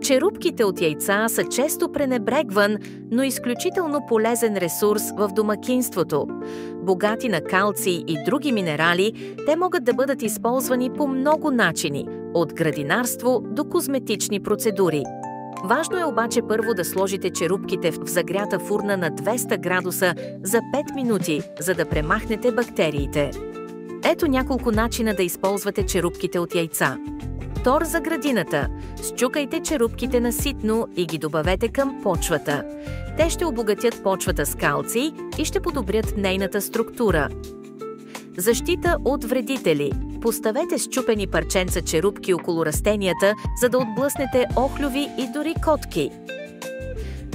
Черупките от яйца са често пренебрегван, но изключително полезен ресурс в домакинството. Богати на калций и други минерали, те могат да бъдат използвани по много начини – от градинарство до козметични процедури. Важно е обаче първо да сложите черупките в загрята фурна на 200 градуса за 5 минути, за да премахнете бактериите. Ето няколко начина да използвате черупките от яйца. Тор за градината. Счукайте черупките наситно и ги добавете към почвата. Те ще обогатят почвата с калций и ще подобрят нейната структура. Защита от вредители. Поставете счупени парченца черупки около растенията, за да отблъснете охлюви и дори котки.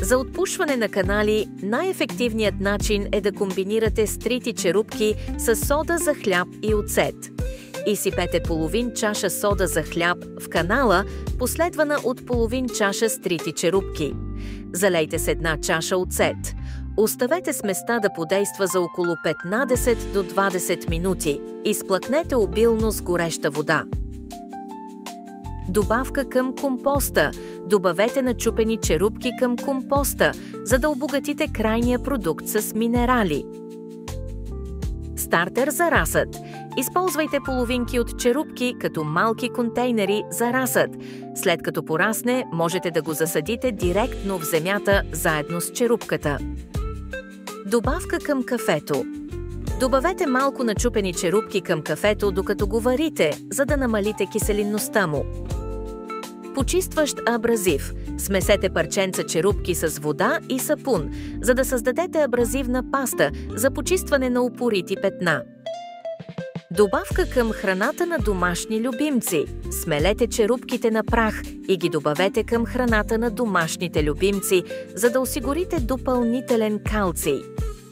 За отпушване на канали най-ефективният начин е да комбинирате стрити черупки с сода за хляб и оцет. Изсипете половин чаша сода за хляб в канала, последвана от половин чаша стрити черупки. Залейте с една чаша оцет. Оставете сместа да подейства за около 15 до 20 минути. Изплъкнете обилно с гореща вода. Добавка към компоста. Добавете начупени черупки към компоста, за да обогатите крайния продукт с минерали. Стартер за разсъд. Използвайте половинки от черупки като малки контейнери за разсъд. След като порасне, можете да го засадите директно в земята заедно с черупката. Добавка към кафето. Добавете малко начупени черупки към кафето, докато го варите, за да намалите киселинността му. Почистващ абразив. Смесете парченца черупки с вода и сапун, за да създадете абразивна паста за почистване на упорити петна. Добавка към храната на домашни любимци. Смелете черупките на прах и ги добавете към храната на домашните любимци, за да осигурите допълнителен калций.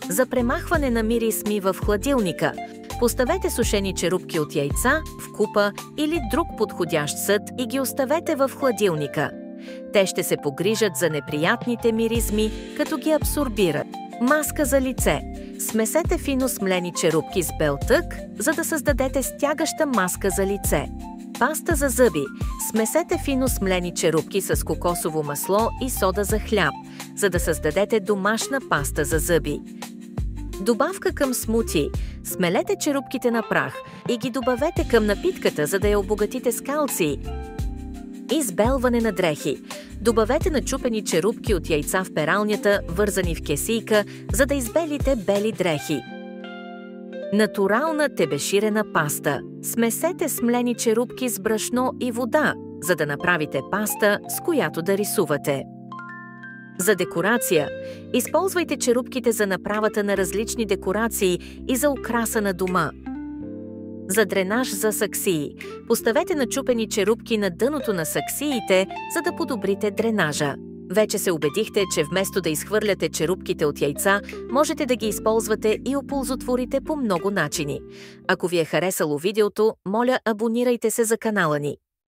За премахване на миризми в хладилника. Поставете сушени черупки от яйца в купа или друг подходящ съд и ги оставете в хладилника. Те ще се погрижат за неприятните миризми, като ги абсорбират. Маска за лице. Смесете фино смлени черупки с бел тък, за да създадете стягаща маска за лице. Паста за зъби. Смесете фино смлени черупки с кокосово масло и сода за хляб, за да създадете домашна паста за зъби. Добавка към смути. Смелете черупките на прах и ги добавете към напитката, за да я обогатите с калций. Избелване на дрехи. Добавете начупени черупки от яйца в пералнята, вързани в кесийка, за да избелите бели дрехи. Натурална тебеширена паста. Смесете смлени черупки с брашно и вода, за да направите паста, с която да рисувате. За декорация. Използвайте черупките за направата на различни декорации и за украса на дома. За дренаж за саксии. Поставете начупени черупки на дъното на саксиите, за да подобрите дренажа. Вече се убедихте, че вместо да изхвърляте черупките от яйца, можете да ги използвате и оползотворите по много начини. Ако ви е харесало видеото, моля, абонирайте се за канала ни.